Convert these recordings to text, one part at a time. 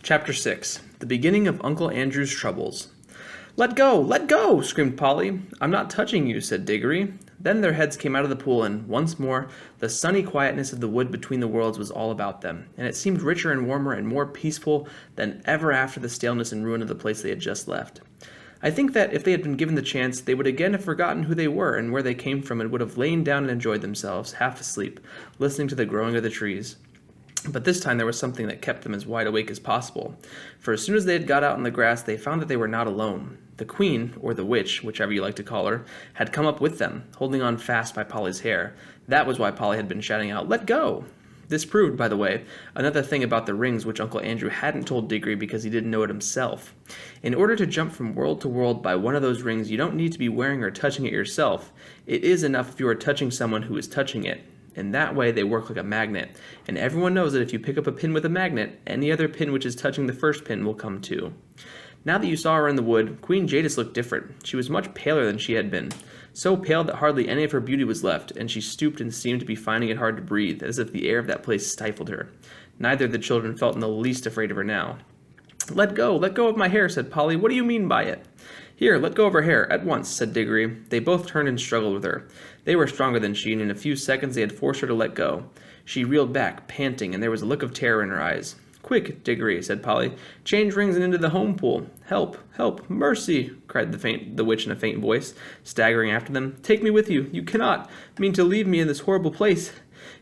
Chapter 6. The Beginning of Uncle Andrew's Troubles. "Let go! Let go!" screamed Polly. "I'm not touching you," said Diggory. Then their heads came out of the pool, and once more the sunny quietness of the wood between the worlds was all about them, and it seemed richer and warmer and more peaceful than ever after the staleness and ruin of the place they had just left. I think that if they had been given the chance, they would again have forgotten who they were and where they came from, and would have lain down and enjoyed themselves, half asleep, listening to the growing of the trees. But this time there was something that kept them as wide awake as possible, for as soon as they had got out in the grass, they found that they were not alone. The queen, or the witch, whichever you like to call her, had come up with them, holding on fast by Polly's hair. That was why Polly had been shouting out, "Let go!" This proved, by the way, another thing about the rings which Uncle Andrew hadn't told Diggory because he didn't know it himself. In order to jump from world to world by one of those rings, you don't need to be wearing or touching it yourself. It is enough if you are touching someone who is touching it. In that way, they work like a magnet, and everyone knows that if you pick up a pin with a magnet, any other pin which is touching the first pin will come too. Now that you saw her in the wood, Queen Jadis looked different. She was much paler than she had been, so pale that hardly any of her beauty was left, and she stooped and seemed to be finding it hard to breathe, as if the air of that place stifled her. Neither of the children felt in the least afraid of her now. Let go of my hair," said Polly. "What do you mean by it?" "Here, let go of her hair, at once," said Diggory. They both turned and struggled with her. They were stronger than she, and in a few seconds they had forced her to let go. She reeled back, panting, and there was a look of terror in her eyes. "Quick, Diggory," said Polly. "Change rings and into the home pool." "Help! Help! Mercy!" cried the witch in a faint voice, staggering after them. "Take me with you. You cannot mean to leave me in this horrible place.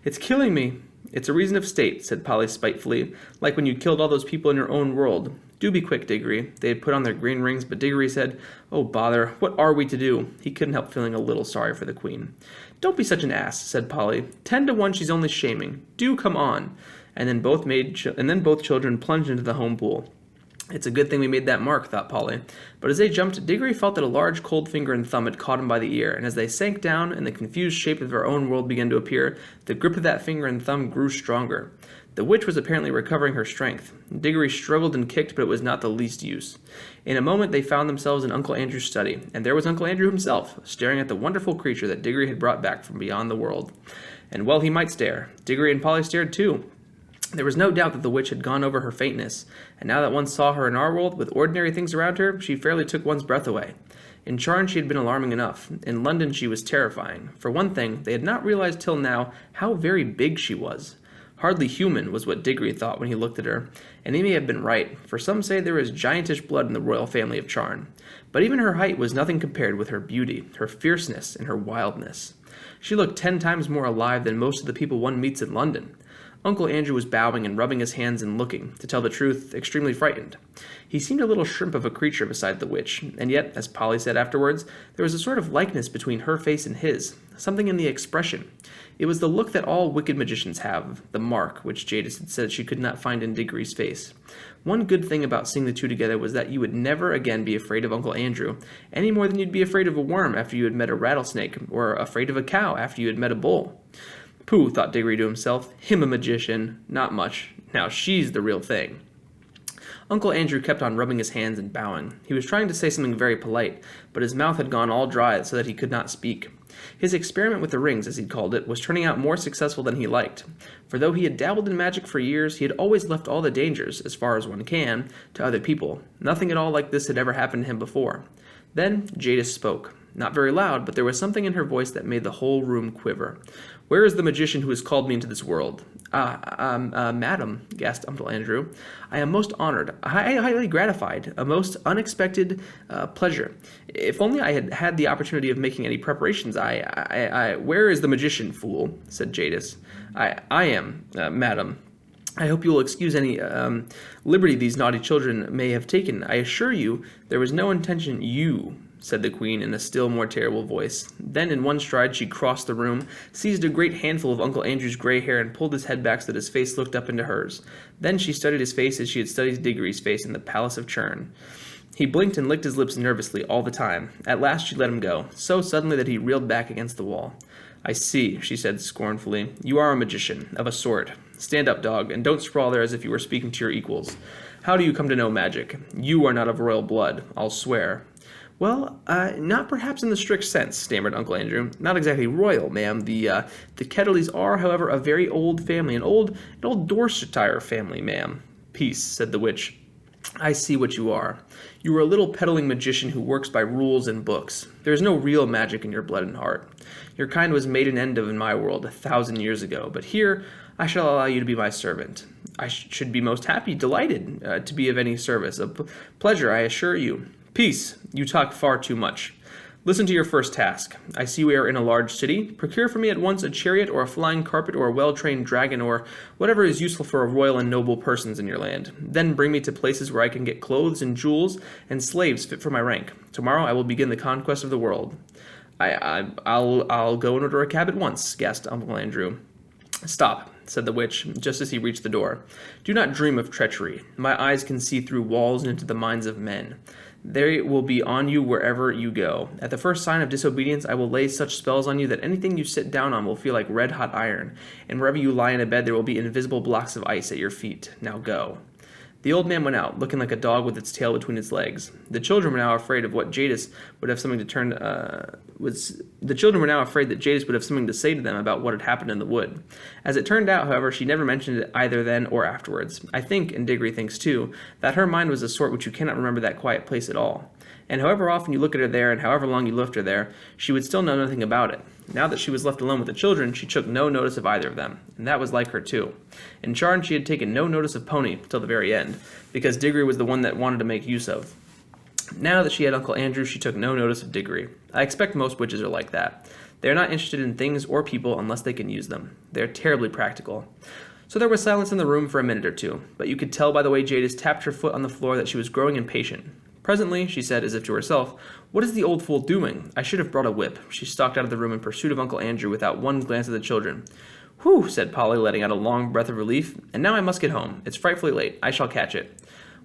It's killing me." "It's a reason of state," said Polly spitefully, "like when you killed all those people in your own world. Do be quick, Diggory." They had put on their green rings, but Diggory said, "Oh, bother, what are we to do?" He couldn't help feeling a little sorry for the queen. "Don't be such an ass," said Polly. 10 to 1 she's only shaming. Do come on." And then both children plunged into the home pool. "It's a good thing we made that mark," thought Polly. But as they jumped, Diggory felt that a large cold finger and thumb had caught him by the ear, and as they sank down and the confused shape of their own world began to appear, the grip of that finger and thumb grew stronger. The witch was apparently recovering her strength. Diggory struggled and kicked, but it was not the least use. In a moment they found themselves in Uncle Andrew's study, and there was Uncle Andrew himself, staring at the wonderful creature that Diggory had brought back from beyond the world. And well he might stare. Diggory and Polly stared too. There was no doubt that the witch had gone over her faintness, and now that one saw her in our world, with ordinary things around her, she fairly took one's breath away. In Charn she had been alarming enough. In London she was terrifying. For one thing, they had not realized till now how very big she was. Hardly human was what Diggory thought when he looked at her, and he may have been right, for some say there is giantish blood in the royal family of Charn. But even her height was nothing compared with her beauty, her fierceness, and her wildness. She looked 10 times more alive than most of the people one meets in London. Uncle Andrew was bowing and rubbing his hands and looking, to tell the truth, extremely frightened. He seemed a little shrimp of a creature beside the witch, and yet, as Polly said afterwards, there was a sort of likeness between her face and his, something in the expression. It was the look that all wicked magicians have, the mark, which Jadis had said she could not find in Diggory's face. One good thing about seeing the two together was that you would never again be afraid of Uncle Andrew, any more than you'd be afraid of a worm after you had met a rattlesnake, or afraid of a cow after you had met a bull. Pooh, thought Diggory to himself, him a magician, not much. Now she's the real thing. Uncle Andrew kept on rubbing his hands and bowing. He was trying to say something very polite, but his mouth had gone all dry so that he could not speak. His experiment with the rings, as he called it, was turning out more successful than he liked, for though he had dabbled in magic for years, he had always left all the dangers, as far as one can, to other people. Nothing at all like this had ever happened to him before. Then Jadis spoke. Not very loud, but there was something in her voice that made the whole room quiver. "Where is the magician who has called me into this world?" Madam," gasped Uncle Andrew, "I am most honored, highly gratified, a most unexpected pleasure. If only I had had the opportunity of making any preparations, Where is the magician, fool?" said Jadis. I am, madam. I hope you will excuse any liberty these naughty children may have taken. I assure you there was no intention." "You," said the queen in a still more terrible voice. Then in one stride she crossed the room, seized a great handful of Uncle Andrew's gray hair, and pulled his head back so that his face looked up into hers. Then she studied his face as she had studied Diggory's face in the Palace of Churn. He blinked and licked his lips nervously all the time. At last she let him go, so suddenly that he reeled back against the wall. "I see," she said scornfully. "You are a magician, of a sort. Stand up, dog, and don't sprawl there as if you were speaking to your equals. How do you come to know magic? You are not of royal blood, I'll swear." "Well, not perhaps in the strict sense," stammered Uncle Andrew. "Not exactly royal, ma'am. The Kettleys are, however, a very old family, an old Dorsetshire family, ma'am." Peace, said the witch. I see what you are. You are a little peddling magician who works by rules and books. There is no real magic in your blood and heart. Your kind was made an end of in my world 1,000 years ago, but here I shall allow you to be my servant. I should be most happy, delighted to be of any service. A pleasure, I assure you. Peace, you talk far too much. Listen to your first task. I see we are in a large city. Procure for me at once a chariot or a flying carpet or a well-trained dragon or whatever is useful for royal and noble persons in your land. Then bring me to places where I can get clothes and jewels and slaves fit for my rank. Tomorrow I will begin the conquest of the world. I'll go and order a cab at once, gasped Uncle Andrew. Stop, said the witch, just as he reached the door. Do not dream of treachery. My eyes can see through walls and into the minds of men. They will be on you wherever you go. At the first sign of disobedience, I will lay such spells on you that anything you sit down on will feel like red-hot iron, and wherever you lie in a bed there will be invisible blocks of ice at your feet. Now go. The old man went out, looking like a dog with its tail between its legs. The children were now afraid of what Jadis would have something to say to them about what had happened in the wood. As it turned out, however, she never mentioned it either then or afterwards. I think, and Diggory thinks too, that her mind was the sort which you cannot remember that quiet place at all. And however often you look at her there, and however long you left her there, she would still know nothing about it. Now that she was left alone with the children, she took no notice of either of them, and that was like her too. In charge, she had taken no notice of Pony till the very end, because Diggory was the one that wanted to make use of. Now that she had Uncle Andrew, she took no notice of Diggory. I expect most witches are like that. They are not interested in things or people unless they can use them. They are terribly practical. So there was silence in the room for a minute or two, but you could tell by the way Jadis tapped her foot on the floor that she was growing impatient. Presently, she said, as if to herself, "What is the old fool doing? I should have brought a whip." She stalked out of the room in pursuit of Uncle Andrew without one glance at the children. "Whew," said Polly, letting out a long breath of relief. "And now I must get home. It's frightfully late. I shall catch it."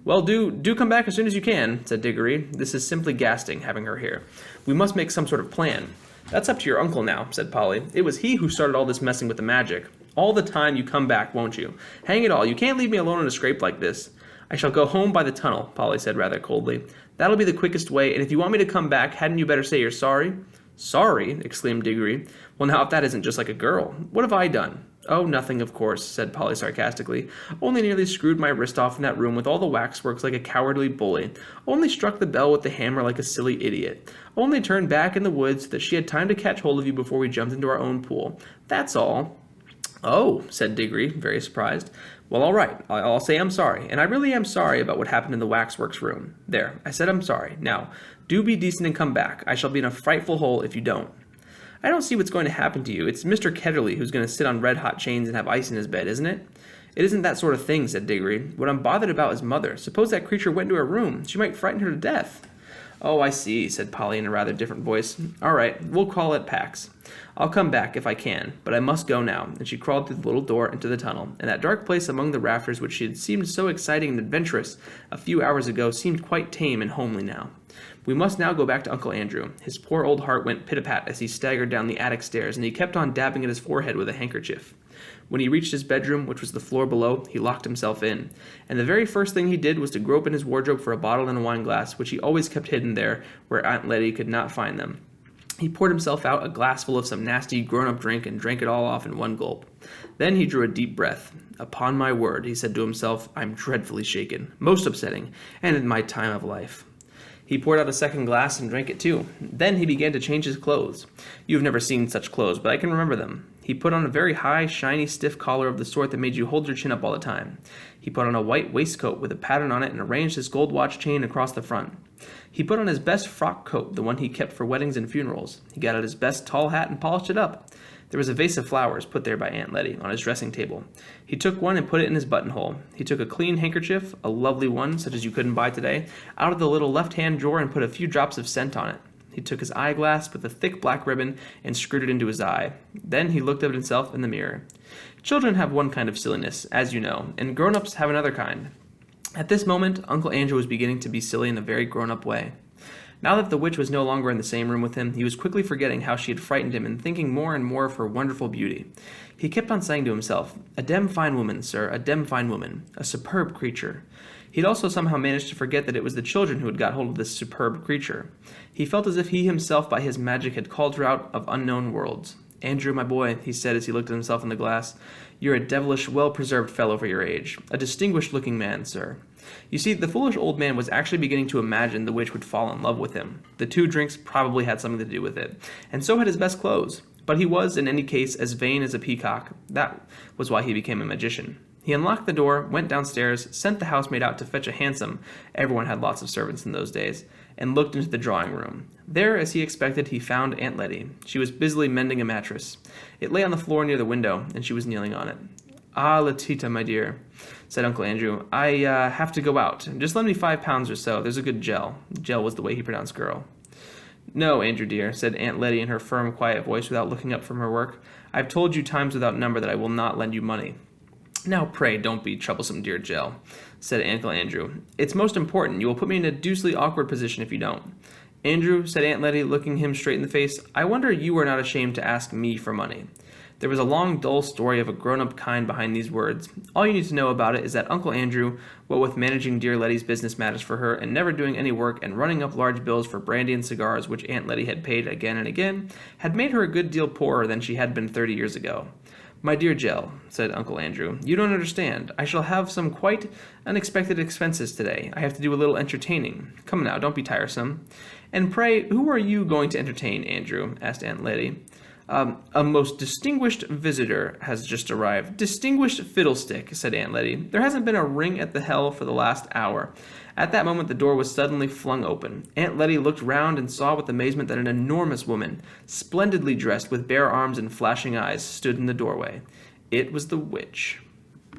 "Well, do come back as soon as you can," said Diggory. "This is simply ghastly, having her here. We must make some sort of plan." "That's up to your uncle now," said Polly. "It was he who started all this messing with the magic. All the time you come back, won't you? Hang it all, you can't leave me alone in a scrape like this." "I shall go home by the tunnel," Polly said rather coldly. "That'll be the quickest way, and if you want me to come back, hadn't you better say you're sorry?" "Sorry?" exclaimed Diggory. "Well, now, if that isn't just like a girl. What have I done?" "Oh, nothing, of course," said Polly sarcastically. "Only nearly screwed my wrist off in that room with all the waxworks like a cowardly bully. Only struck the bell with the hammer like a silly idiot. Only turned back in the woods so that she had time to catch hold of you before we jumped into our own pool. That's all." "Oh," said Diggory, very surprised. "Well, all right. I'll say I'm sorry, and I really am sorry about what happened in the waxworks room. There, I said I'm sorry. Now, do be decent and come back. I shall be in a frightful hole if you don't." "I don't see what's going to happen to you. It's Mr. Ketterly who's going to sit on red-hot chains and have ice in his bed, isn't it?" "It isn't that sort of thing," said Diggory. "What I'm bothered about is Mother. Suppose that creature went into her room. She might frighten her to death." "Oh, I see," said Polly in a rather different voice. "All right, we'll call it Pax. I'll come back if I can, but I must go now," and she crawled through the little door into the tunnel, and that dark place among the rafters which she had seemed so exciting and adventurous a few hours ago seemed quite tame and homely now. We must now go back to Uncle Andrew. His poor old heart went pit-a-pat as he staggered down the attic stairs, and he kept on dabbing at his forehead with a handkerchief. When he reached his bedroom, which was the floor below, he locked himself in, and the very first thing he did was to grope in his wardrobe for a bottle and a wine-glass, which he always kept hidden there where Aunt Letty could not find them. He poured himself out a glassful of some nasty grown-up drink and drank it all off in one gulp. Then he drew a deep breath. "Upon my word," he said to himself, "I'm dreadfully shaken, most upsetting, and in my time of life." He poured out a second glass and drank it too. Then he began to change his clothes. You have never seen such clothes, but I can remember them. He put on a very high, shiny, stiff collar of the sort that made you hold your chin up all the time. He put on a white waistcoat with a pattern on it and arranged his gold watch chain across the front. He put on his best frock coat, the one he kept for weddings and funerals. He got out his best tall hat and polished it up. There was a vase of flowers put there by Aunt Letty on his dressing table. He took one and put it in his buttonhole. He took a clean handkerchief, a lovely one, such as you couldn't buy today, out of the little left-hand drawer and put a few drops of scent on it. He took his eyeglass with a thick black ribbon and screwed it into his eye. Then he looked at himself in the mirror. Children have one kind of silliness, as you know, and grown-ups have another kind. At this moment, Uncle Andrew was beginning to be silly in a very grown-up way. Now that the witch was no longer in the same room with him, he was quickly forgetting how she had frightened him and thinking more and more of her wonderful beauty. He kept on saying to himself, "A dem fine woman, sir, a dem fine woman, a superb creature." He had also somehow managed to forget that it was the children who had got hold of this superb creature. He felt as if he himself by his magic had called her out of unknown worlds. "Andrew, my boy," he said as he looked at himself in the glass, You're a devilish, well-preserved fellow for your age. A distinguished-looking man, sir. You see, the foolish old man was actually beginning to imagine the witch would fall in love with him. The 2 drinks probably had something to do with it, and so had his best clothes. But he was, in any case, as vain as a peacock. That was why he became a magician. He unlocked the door, went downstairs, sent the housemaid out to fetch a hansom — everyone had lots of servants in those days — and looked into the drawing room. There, as he expected, he found Aunt Letty. She was busily mending a mattress. It lay on the floor near the window, and she was kneeling on it. "Ah, Letita, my dear," said Uncle Andrew, "I have to go out. Just lend me £5 or so. There's a good gel." Gel was the way he pronounced girl. "No, Andrew dear," said Aunt Letty in her firm, quiet voice without looking up from her work. "I've told you times without number that I will not lend you money." "Now, pray, don't be troublesome, dear Gel," said Uncle Andrew. "It's most important. You will put me in a deucedly awkward position if you don't." "Andrew," said Aunt Letty, looking him straight in the face, "I wonder you are not ashamed to ask me for money." There was a long, dull story of a grown-up kind behind these words. All you need to know about it is that Uncle Andrew, what with managing dear Letty's business matters for her and never doing any work and running up large bills for brandy and cigars which Aunt Letty had paid again and again, had made her a good deal poorer than she had been 30 years ago. "My dear Gel," said Uncle Andrew, "you don't understand. I shall have some quite unexpected expenses today. I have to do a little entertaining. Come now, don't be tiresome." "And pray, who are you going to entertain, Andrew?" asked Aunt Letty. "A most distinguished visitor has just arrived." "Distinguished fiddlestick," said Aunt Letty. "There hasn't been a ring at the hell for the last hour." At that moment the door was suddenly flung open. Aunt Letty looked round and saw with amazement that an enormous woman, splendidly dressed with bare arms and flashing eyes, stood in the doorway. It was the witch.